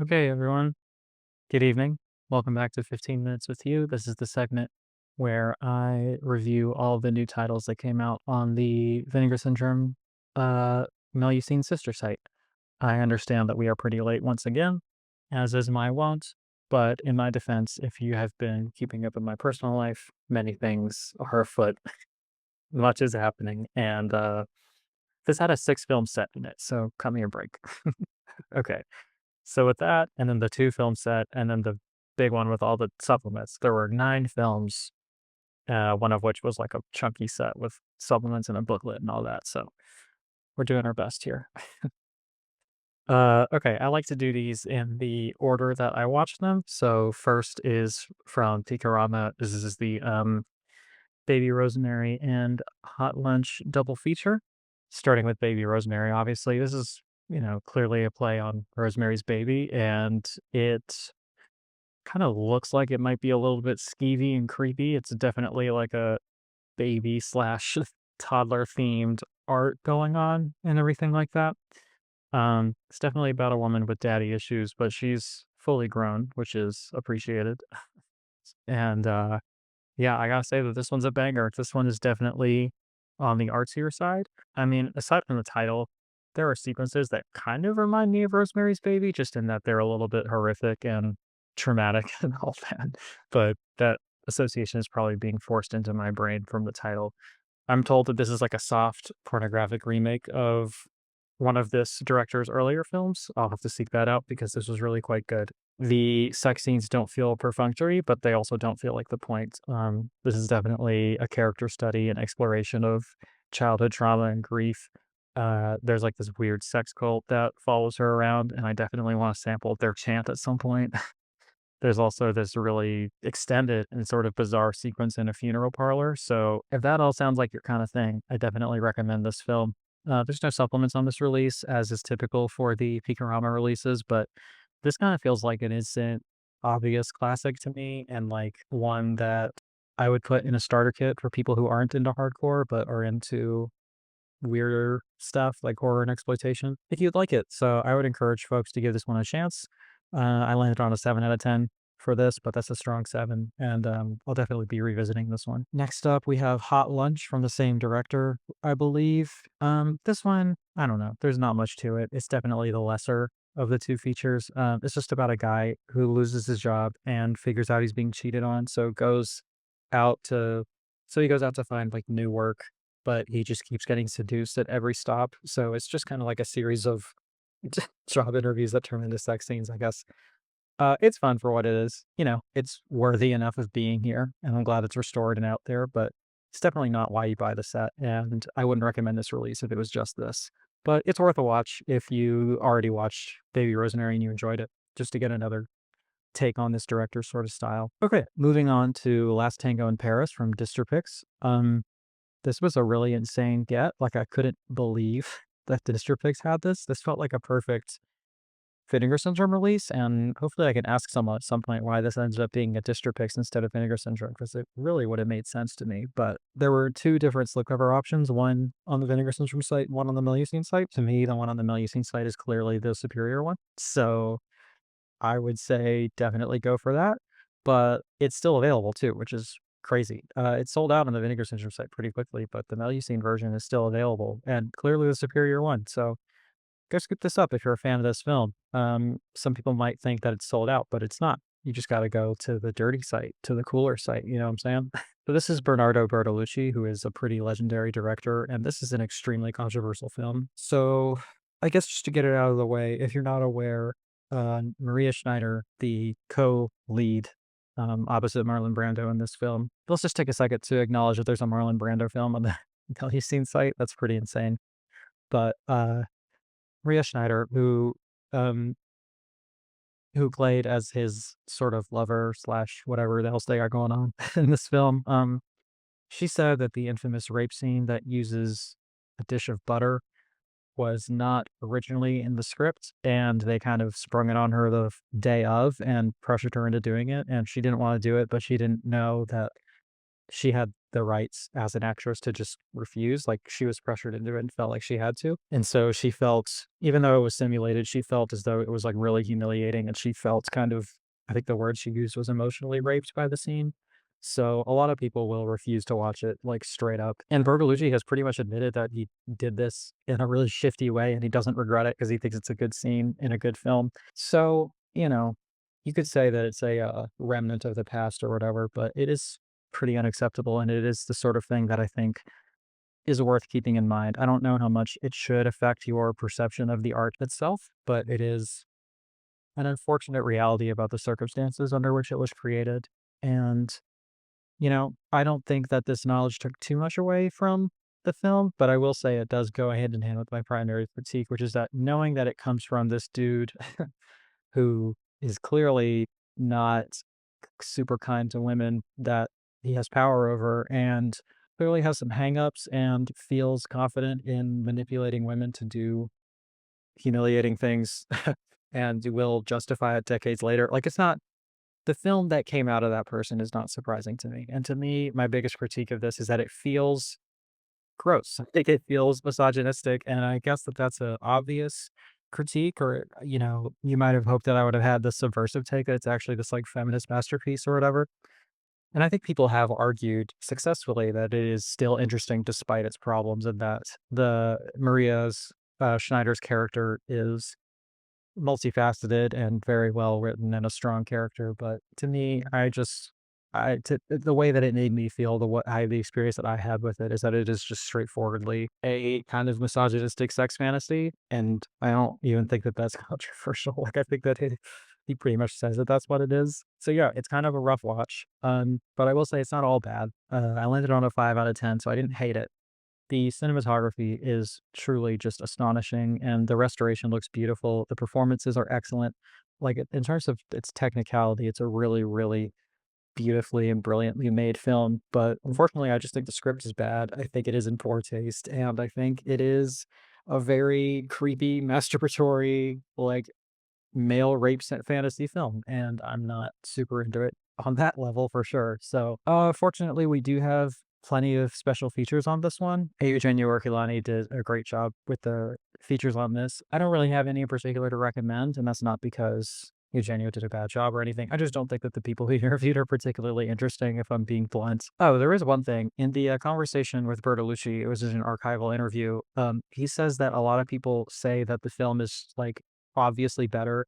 Okay, everyone. Good evening. Welcome back to 15 Minutes with You. This is the segment where I review all the new titles that came out on the Vinegar Syndrome uh, Melusine sister site. I understand that we are pretty late once again, as is my wont, but in my defense, if you have been keeping up with my personal life, many things are afoot, much is happening, and this had a six-film set in it, so cut me a break. Okay. So with that, and then the two-film set, and then the big one with all the supplements, there were 9 films, one of which was like a chunky set with supplements and a booklet and all that, so we're doing our best here. Okay, I like to do these in the order that I watch them. So first is from Tikarama. This is the, Baby Rosemary and Hot Lunch double feature, starting with Baby Rosemary, obviously. This is, clearly a play on Rosemary's Baby, and it kinda looks like it might be a little bit skeevy and creepy. It's definitely like a baby slash toddler themed art going on and everything like that. It's definitely about a woman with daddy issues, but she's fully grown, which is appreciated. And, yeah, I gotta say that this one's a banger. This one is definitely on the artsier side. I mean, aside from the title, there are sequences that kind of remind me of Rosemary's Baby, just in that they're a little bit horrific and traumatic and all that. But that association is probably being forced into my brain from the title. I'm told that this is like a soft pornographic remake of one of this director's earlier films. I'll have to seek that out because this was really quite good. The sex scenes don't feel perfunctory, but they also don't feel like the point. This is definitely a character study and exploration of childhood trauma and grief. There's like this weird sex cult that follows her around, and I definitely want to sample their chant at some point. There's also this really extended and sort of bizarre sequence in a funeral parlor. So if that all sounds like your kind of thing, I definitely recommend this film. There's no supplements on this release, as is typical for the Picorama releases, but this kind of feels like an instant, obvious classic to me, and like one that I would put in a starter kit for people who aren't into hardcore but are into weirder stuff like horror and exploitation if you'd like it. So I would encourage folks to give this one a chance. I landed on a 7 out of 10 for this, but that's a strong 7, and I'll definitely be revisiting this one. Next up, we have Hot Lunch from the same director, I believe. This one, I don't know. There's not much to it. It's definitely the lesser of the two features. It's just about a guy who loses his job and figures out he's being cheated on, out to he goes out to find like new work, but he just keeps getting seduced at every stop. So it's just kind of like a series of job interviews that turn into sex scenes, I guess. It's fun for what it is. It's worthy enough of being here, and I'm glad it's restored and out there, but it's definitely not why you buy the set, and I wouldn't recommend this release if it was just this. But it's worth a watch if you already watched Baby Rosemary and you enjoyed it, just to get another take on this director's sort of style. Okay, moving on to Last Tango in Paris from Distrapix. This was a really insane get. Like, I couldn't believe that Distrapix had this. This felt like a perfect Vinegar Syndrome release, and hopefully I can ask someone at some point why this ended up being a Distrapix instead of Vinegar Syndrome, because it really would have made sense to me. But there were two different slipcover options, one on the Vinegar Syndrome site, one on the Melusine site. To me, the one on the Melusine site is clearly the superior one. So I would say definitely go for that, but it's still available too, which is crazy. It sold out on the Vinegar Syndrome site pretty quickly, but the Melusine version is still available and clearly the superior one. So go scoop this up if you're a fan of this film. Some people might think that it's sold out, but it's not. You just got to go to the dirty site, to the cooler site. You know what I'm saying? So this is Bernardo Bertolucci, who is a pretty legendary director, and this is an extremely controversial film. So I guess just to get it out of the way, if you're not aware, Maria Schneider, the co-lead opposite Marlon Brando in this film. Let's just take a second to acknowledge that there's a Marlon Brando film on the Melusine site. That's pretty insane. But Maria Schneider, um, who played as his sort of lover slash whatever else they are going on in this film, she said that the infamous rape scene that uses a dish of butter was not originally in the script, and they kind of sprung it on her the day of and pressured her into doing it, and she didn't want to do it, but she didn't know that she had the rights as an actress to just refuse. Like, she was pressured into it and felt like she had to. And so she felt, even though it was simulated, she felt as though it was like really humiliating. And she felt kind of, I think the word she used was emotionally raped by the scene. So a lot of people will refuse to watch it like straight up. And Bertolucci has pretty much admitted that he did this in a really shifty way and he doesn't regret it because he thinks it's a good scene in a good film. So, you could say that it's a remnant of the past or whatever, but it is pretty unacceptable. And it is the sort of thing that I think is worth keeping in mind. I don't know how much it should affect your perception of the art itself, but it is an unfortunate reality about the circumstances under which it was created. And I don't think that this knowledge took too much away from the film, but I will say it does go hand in hand with my primary critique, which is that knowing that it comes from this dude who is clearly not super kind to women that he has power over and clearly has some hangups and feels confident in manipulating women to do humiliating things and will justify it decades later. Like, it's not the film that came out of that person is not surprising to me. And to me, my biggest critique of this is that it feels gross. I think it feels misogynistic. And I guess that that's a obvious critique, or, you might have hoped that I would have had the subversive take that it's actually this like feminist masterpiece or whatever. And I think people have argued successfully that it is still interesting despite its problems, and that the Maria's Schneider's character is multifaceted and very well written and a strong character. But to me, the way that it made me feel, the experience that I had with it is that it is just straightforwardly a kind of misogynistic sex fantasy, and I don't even think that that's controversial. Like, I think that he pretty much says that that's what it is. So yeah, it's kind of a rough watch. But I will say it's not all bad. I landed on a 5 out of 10, so I didn't hate it. The cinematography is truly just astonishing, and the restoration looks beautiful. The performances are excellent. Like, in terms of its technicality, it's a really, really beautifully and brilliantly made film. But unfortunately, I just think the script is bad. I think it is in poor taste, and I think it is a very creepy, masturbatory, like male rape fantasy film, and I'm not super into it on that level for sure. So, fortunately, we do have plenty of special features on this one. Eugenio Orchilani did a great job with the features on this. I don't really have any in particular to recommend, and that's not because Eugenio did a bad job or anything. I just don't think that the people he interviewed are particularly interesting, if I'm being blunt. Oh, there is one thing. In the conversation with Bertolucci, it was in an archival interview. He says that a lot of people say that the film is like obviously better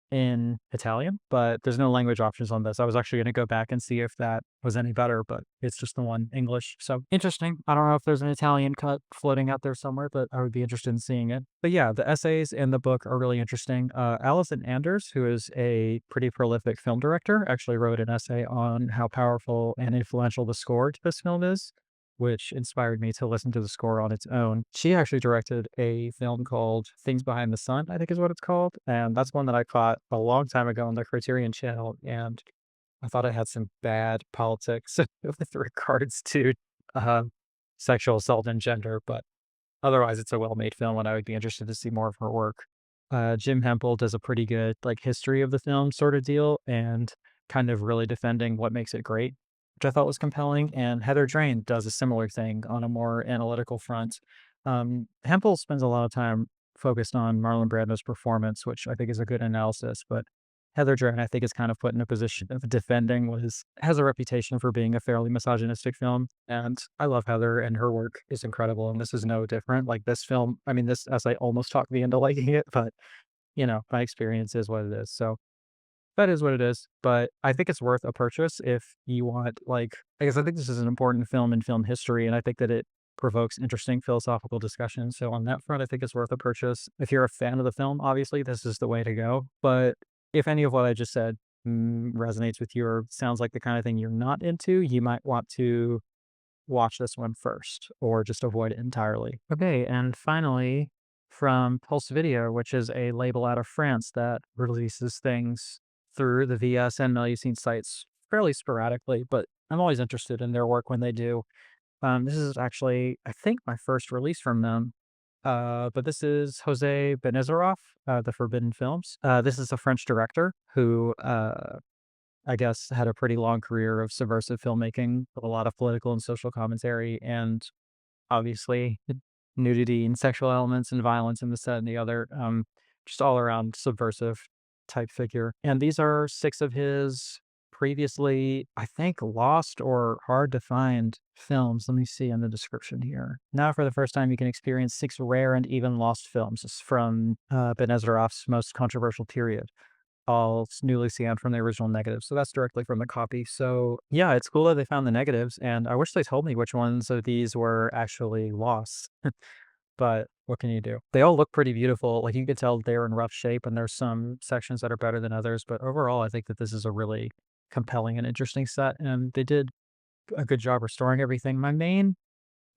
in Italian, but there's no language options on this. I was actually gonna go back and see if that was any better, but it's just the one English. So interesting. I don't know if there's an Italian cut floating out there somewhere, but I would be interested in seeing it. But yeah, the essays in the book are really interesting. Alison Anders, who is a pretty prolific film director, actually wrote an essay on how powerful and influential the score to this film is, which inspired me to listen to the score on its own. She actually directed a film called Things Behind the Sun, I think is what it's called. And that's one that I caught a long time ago on the Criterion Channel. And I thought it had some bad politics with regards to uh, sexual assault and gender. But otherwise, it's a well-made film, and I would be interested to see more of her work. Jim Hempel does a pretty good like history of the film sort of deal, and kind of really defending what makes it great, which I thought was compelling. And Heather Drain does a similar thing on a more analytical front. Hempel spends a lot of time focused on Marlon Brando's performance, which I think is a good analysis, but Heather Drain, I think, is kind of put in a position of defending what has a reputation for being a fairly misogynistic film. And I love Heather, and her work is incredible. And this is no different. Like, this film, I mean, this essay almost talked me into liking it, but my experience is what it is. So that is what it is. But I think it's worth a purchase if you want, like, I guess I think this is an important film in film history, and I think that it provokes interesting philosophical discussion. So on that front, I think it's worth a purchase. If you're a fan of the film, obviously, this is the way to go. But if any of what I just said resonates with you or sounds like the kind of thing you're not into, you might want to watch this one first or just avoid it entirely. Okay, and finally, from Pulse Video, which is a label out of France that releases things through the VS and Melusine sites fairly sporadically, but I'm always interested in their work when they do. This is actually, I think, my first release from them. But this is Jose Benazeraf, The Forbidden Films. This is a French director who I guess, had a pretty long career of subversive filmmaking with a lot of political and social commentary, and obviously nudity and sexual elements and violence and this, that, and the other. Just all around subversive type figure. And these are six of his previously, I think, lost or hard to find films. Let me see in the description here. Now, for the first time, you can experience six rare and even lost films. This is from Benazeraf's most controversial period, all newly scanned from the original negatives. So that's directly from the copy. So yeah, it's cool that they found the negatives, and I wish they told me which ones of these were actually lost. But what can you do? They all look pretty beautiful. Like, you could tell they're in rough shape, and there's some sections that are better than others. But overall, I think that this is a really compelling and interesting set, and they did a good job restoring everything. My main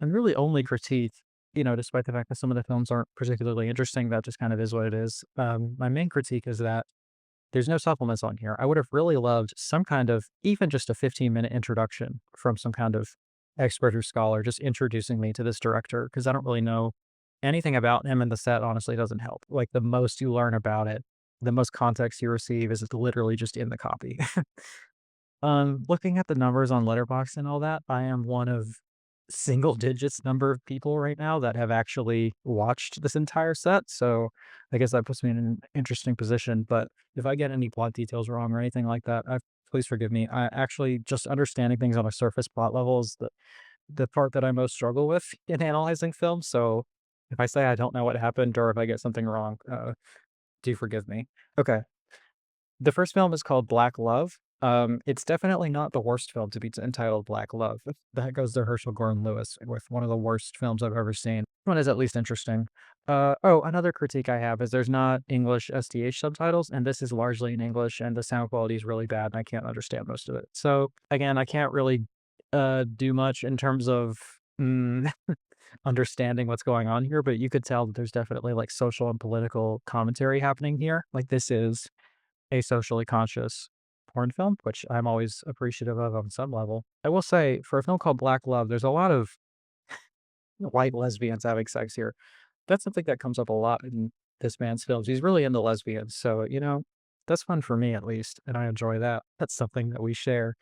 and really only critique, despite the fact that some of the films aren't particularly interesting, that just kind of is what it is. My main critique is that there's no supplements on here. I would have really loved some kind of, even just a 15-minute introduction from some kind of expert or scholar just introducing me to this director, because I don't really know anything about him, and the set honestly doesn't help. Like, the most you learn about it, the most context you receive is literally just in the copy. Looking at the numbers on Letterboxd and all that, I am one of single digits number of people right now that have actually watched this entire set. So I guess that puts me in an interesting position. But if I get any plot details wrong or anything like that, please forgive me. I actually, just understanding things on a surface plot level is the part that I most struggle with in analyzing films. So if I say I don't know what happened or if I get something wrong, do forgive me. Okay. The first film is called Black Love. It's definitely not the worst film to be entitled Black Love. That goes to Herschel Gordon Lewis with one of the worst films I've ever seen. One is at least interesting. Another critique I have is there's not English SDH subtitles, and this is largely in English, and the sound quality is really bad, and I can't understand most of it. So again, I can't really do much in terms of understanding what's going on here, but you could tell that there's definitely like social and political commentary happening here. Like, this is a socially conscious porn film, which I'm always appreciative of on some level. I will say, for a film called Black Love, there's a lot of white lesbians having sex here. That's something that comes up a lot in this man's films. He's really into lesbians, so, that's fun for me at least, and I enjoy that. That's something that we share.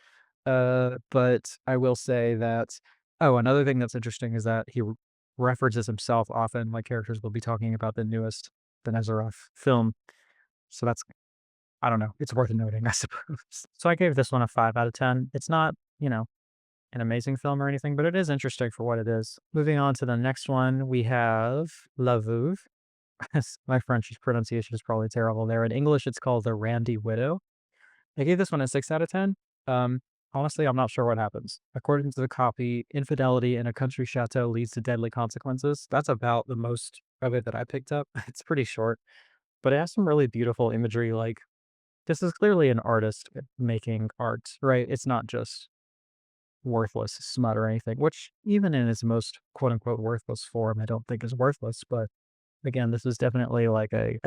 But I will say that, another thing that's interesting is that he references himself often. Like, characters will be talking about the newest Benazeraf film. So that's, I don't know, it's worth noting, I suppose. So I gave this one a 5 out of 10. It's not, an amazing film or anything, but it is interesting for what it is. Moving on to the next one, we have La Veuve. My French pronunciation is probably terrible there. In English, it's called The Randy Widow. I gave this one a 6 out of 10. Honestly, I'm not sure what happens. According to the copy, infidelity in a country chateau leads to deadly consequences. That's about the most of it that I picked up. It's pretty short, but it has some really beautiful imagery. Like, this is clearly an artist making art, right? It's not just worthless smut or anything, which even in its most quote unquote worthless form, I don't think is worthless. But again, this is definitely like a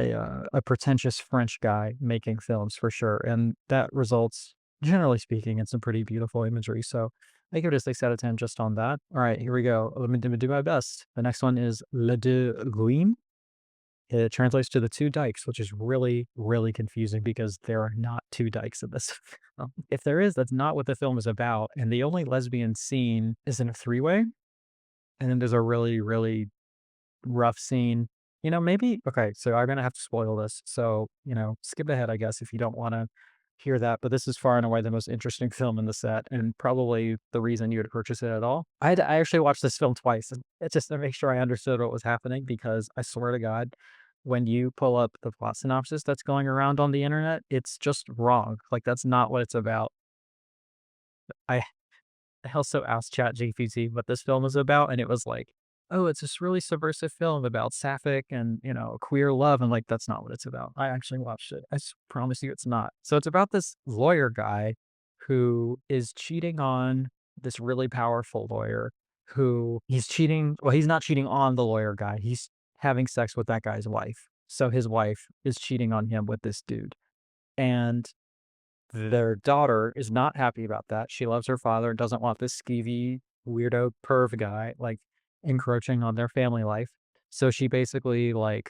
pretentious French guy making films for sure, and that results, generally speaking, in some pretty beautiful imagery. So I give it a 6 out of 10 just on that. All right, here we go. Let me do my best. The next one is Le Deux Guim. It translates to the two dykes, which is really, really confusing because there are not two dykes in this film. If there is, that's not what the film is about. And the only lesbian scene is in a three-way. And then there's a really, really rough scene. Maybe, okay, so I'm gonna have to spoil this. So, skip ahead, I guess, if you don't want to hear that. But this is far and away the most interesting film in the set, and probably the reason you would purchase it at all. I actually watched this film twice, and it's just to make sure I understood what was happening, because I swear to God, when you pull up the plot synopsis that's going around on the internet, it's just wrong. Like, that's not what it's about. I I also asked ChatGPT what this film is about, and it was like, "Oh, it's this really subversive film about sapphic and, queer love." And like, that's not what it's about. I actually watched it. Promise you it's not. So it's about this lawyer guy who is cheating on this really powerful lawyer, who he's cheating. Well, he's not cheating on the lawyer guy. He's having sex with that guy's wife. So his wife is cheating on him with this dude. And their daughter is not happy about that. She loves her father, doesn't want this skeevy, weirdo perv guy, like, encroaching on their family life. So she basically, like,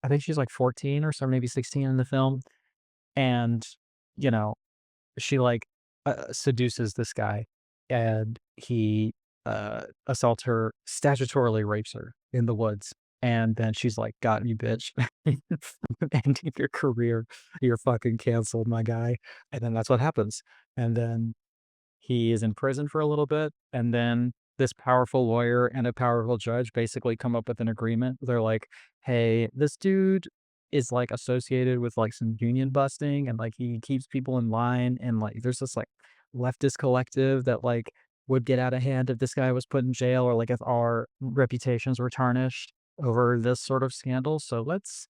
I think she's like 14 or so, maybe 16 in the film. And, you know, she like seduces this guy, and he assaults her, statutorily rapes her in the woods. And then she's like, "Got you, bitch." Ending your career. You're fucking canceled, my guy. And then that's what happens. And then he is in prison for a little bit, and then this powerful lawyer and a powerful judge basically come up with an agreement. They're like, "Hey, this dude is like associated with like some union busting, and like he keeps people in line, and like there's this like leftist collective that like would get out of hand if this guy was put in jail, or like if our reputations were tarnished over this sort of scandal. So let's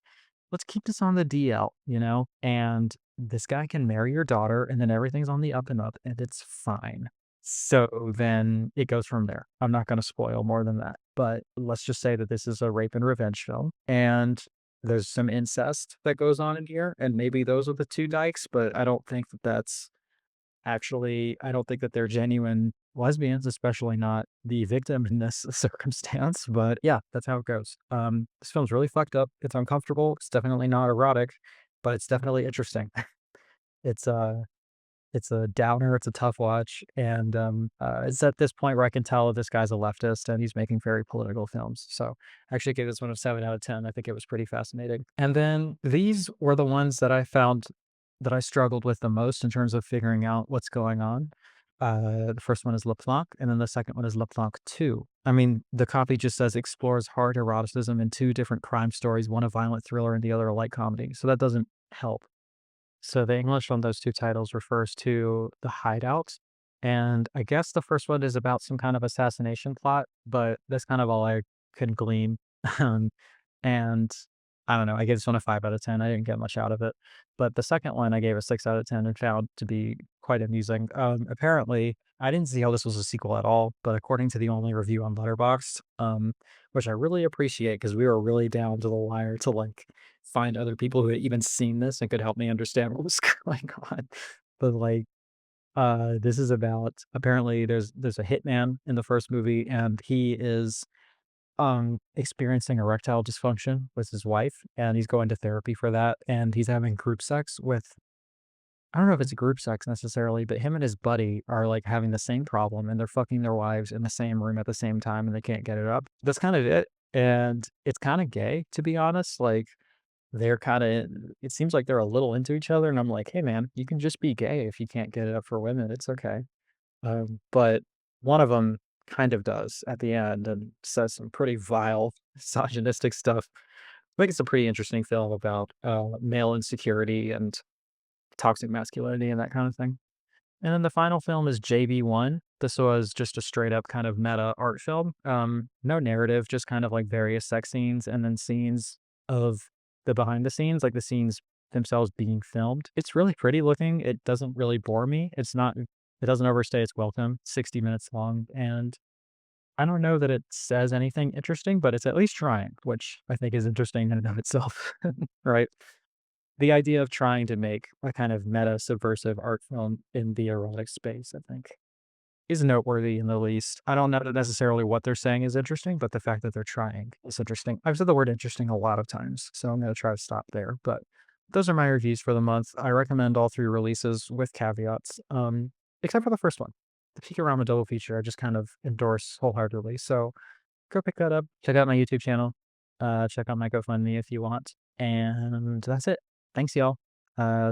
keep this on the DL, you know? And this guy can marry your daughter, and then everything's on the up and up, and it's fine." So then it goes from there. I'm not going to spoil more than that, but let's just say that this is a rape and revenge film, and there's some incest that goes on in here, and maybe those are the two dykes, but I don't think that that's actually, I don't think that they're genuine lesbians, especially not the victim in this circumstance. But yeah, that's how it goes. This film's really fucked up. It's uncomfortable. It's definitely not erotic, but it's definitely interesting. It's it's a downer. It's a tough watch, and it's at this point where I can tell that this guy's a leftist and he's making very political films. So I actually gave this one a 7 out of 10. I think it was pretty fascinating. And then these were the ones that I found that I struggled with the most in terms of figuring out what's going on. The first one is Le Planck, and then the second one is Le Planck 2. I mean, the copy just says explores hard eroticism in two different crime stories, one a violent thriller and the other a light comedy. So that doesn't help. So the English on those 2 titles refers to The Hideout, and I guess the first one is about some kind of assassination plot, but that's kind of all I could glean. Um, and I don't know, I gave this one a 5 out of 10. I didn't get much out of it. But the second one I gave a 6 out of 10 and found to be quite amusing. Apparently, I didn't see how this was a sequel at all, but according to the only review on Letterboxd, which I really appreciate because we were really down to the wire to like find other people who had even seen this and could help me understand what was going on. But like this is about, apparently there's a hitman in the first movie, and he is experiencing erectile dysfunction with his wife, and he's going to therapy for that, and he's having group sex with, I don't know if it's group sex necessarily, but him and his buddy are like having the same problem, and they're fucking their wives in the same room at the same time, and they can't get it up. That's kind of it. And it's kind of gay, to be honest. Like they're kind of, it seems like they're a little into each other, and I'm like, hey man, you can just be gay if you can't get it up for women. It's okay. But one of them kind of does at the end and says some pretty vile, misogynistic stuff. I think it's a pretty interesting film about male insecurity and toxic masculinity and that kind of thing. And then the final film is JV1. This was just a straight up kind of meta art film. No narrative, just kind of like various sex scenes and then scenes of the behind the scenes, like the scenes themselves being filmed. It's really pretty looking. It doesn't really bore me. It doesn't overstay its welcome. 60 minutes long. And I don't know that it says anything interesting, but it's at least trying, which I think is interesting in and of itself. Right? The idea of trying to make a kind of meta subversive art film in the erotic space, I think, is noteworthy in the least. I don't know that necessarily what they're saying is interesting, but the fact that they're trying is interesting. I've said the word interesting a lot of times, so I'm going to try to stop there. But those are my reviews for the month. I recommend all 3 releases with caveats, except for the first one. The Picorama double feature, I just kind of endorse wholeheartedly. So go pick that up. Check out my YouTube channel. Check out my GoFundMe if you want. And that's it. Thanks, y'all.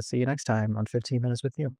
See you next time on 15 Minutes with You.